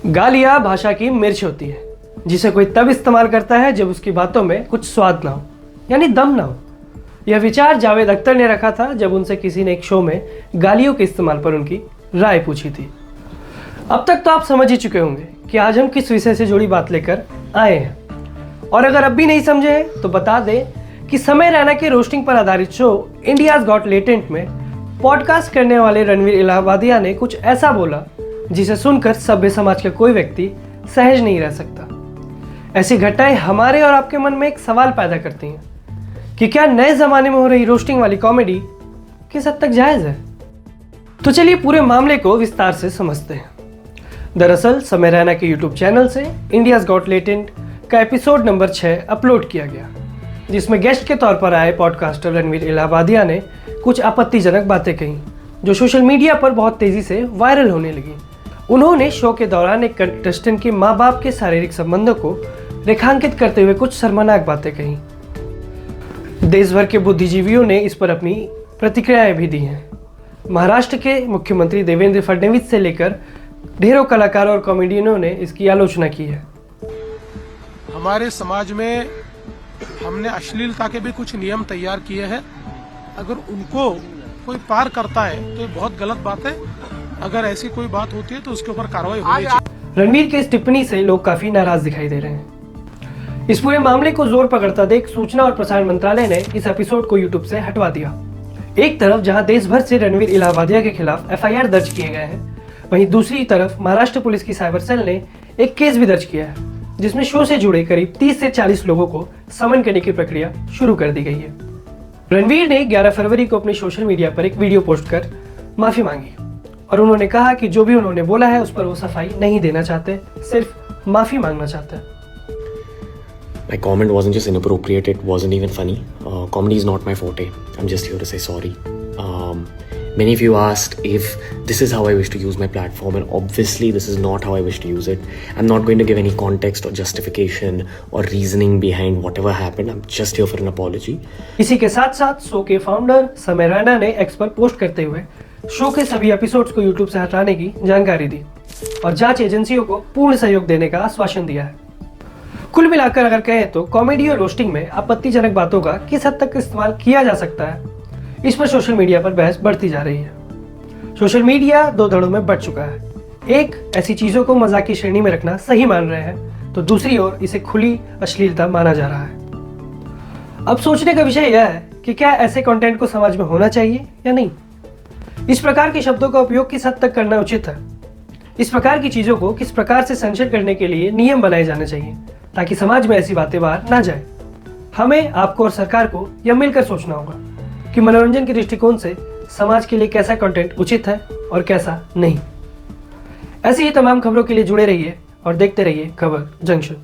गालियाँ भाषा की मिर्च होती है, जिसे कोई तब इस्तेमाल करता है जब उसकी बातों में कुछ स्वाद ना हो, यानी दम ना हो। यह विचार जावेद अख्तर ने रखा था जब उनसे किसी ने एक शो में गालियों के इस्तेमाल पर उनकी राय पूछी थी। अब तक तो आप समझ ही चुके होंगे कि आज हम किस विषय से जुड़ी बात लेकर आए हैं, और अगर अब भी नहीं समझे हैं तो बता दें कि समय रैना के रोस्टिंग पर आधारित शो इंडियाज गॉट लेटेंट में पॉडकास्ट करने वाले रणवीर इलाहाबादिया ने कुछ ऐसा बोला जिसे सुनकर सभ्य समाज का कोई व्यक्ति सहज नहीं रह सकता। ऐसी घटनाएं हमारे और आपके मन में एक सवाल पैदा करती हैं कि क्या नए जमाने में हो रही रोस्टिंग वाली कॉमेडी किस हद तक जायज है। तो चलिए पूरे मामले को विस्तार से समझते हैं। दरअसल समय रैना के यूट्यूब चैनल से इंडियाज गॉट लेटेंट का एपिसोड नंबर 6 अपलोड किया गया, जिसमें गेस्ट के तौर पर आए पॉडकास्टर रणवीर इलाहाबादिया ने कुछ आपत्तिजनक बातें कही जो सोशल मीडिया पर बहुत तेजी से वायरल होने लगी। उन्होंने शो के दौरान एक कंटेस्टेंट के माँ बाप के शारीरिक संबंधों को रेखांकित करते हुए कुछ शर्मनाक बातें कही। देश भर के बुद्धिजीवियों ने इस पर अपनी प्रतिक्रियाएं भी दी हैं। महाराष्ट्र के मुख्यमंत्री देवेंद्र फडणवीस से लेकर ढेरों कलाकारों और कॉमेडियनों ने इसकी आलोचना की है। हमारे समाज में हमने अश्लीलता के भी कुछ नियम तैयार किए हैं। अगर उनको कोई पार करता है तो ये बहुत गलत बात है। अगर ऐसी कोई बात होती है तो उसके ऊपर कार्रवाई होनी चाहिए। रणवीर के इस टिप्पणी से लोग काफी नाराज दिखाई दे रहे हैं। इस पूरे मामले को जोर पकड़ता देख सूचना और प्रसारण मंत्रालय ने इस एपिसोड को यूट्यूब से हटवा दिया। एक तरफ जहां देश भर से रणवीर इलाहाबादिया के खिलाफ एफआईआर दर्ज किए गए हैं, वहीं दूसरी तरफ महाराष्ट्र पुलिस की साइबर सेल ने एक केस भी दर्ज किया है, जिसमें शो से जुड़े करीब 30 से 40 लोगों को समन करने की प्रक्रिया शुरू कर दी गई है। रणवीर ने 11 फरवरी को अपने सोशल मीडिया पर एक वीडियो पोस्ट कर माफी मांगी और उन्होंने कहा कि जो भी उन्होंने बोला है उस पर वो सफाई नहीं देना चाहते, सिर्फ माफी मांगना चाहते हैं। My comment wasn't just inappropriate, it wasn't even funny. Comedy is not my forte. I'm just here to say sorry. Many of you asked if this is how I wish to use my platform, and obviously this is not how I wish to use it. I'm not going to give any context or justification or reasoning behind whatever happened. I'm just here for an apology. इसी के साथ साथ show के founder समय रैना ने x पर post करते हुए शो के सभी एपिसोड्स को यूट्यूब से हटाने की जानकारी दी और जांच एजेंसियों को पूर्ण सहयोग देने का आश्वासन दिया है। कुल मिलाकर अगर कहें तो कॉमेडी और रोस्टिंग में आपत्तिजनक बातों का किस हद तक इस्तेमाल किया जा सकता है, इस पर सोशल मीडिया पर बहस बढ़ती जा रही है। सोशल मीडिया दो धड़ों में बढ़ चुका है। एक, ऐसी चीजों को मजाक की श्रेणी में रखना सही मान रहे हैं, तो दूसरी ओर इसे खुली अश्लीलता माना जा रहा है। अब सोचने का विषय यह है कि क्या ऐसे कंटेंट को समाज में होना चाहिए या नहीं। इस प्रकार के शब्दों का उपयोग किस हद तक करना उचित है। इस प्रकार की चीजों को किस प्रकार से सेंसर करने के लिए नियम बनाए जाने चाहिए ताकि समाज में ऐसी बातें बाहर ना जाए। हमें, आपको और सरकार को यह मिलकर सोचना होगा कि मनोरंजन के दृष्टिकोण से समाज के लिए कैसा कंटेंट उचित है और कैसा नहीं। ऐसी ही तमाम खबरों के लिए जुड़े रहिए और देखते रहिए खबर जंक्शन।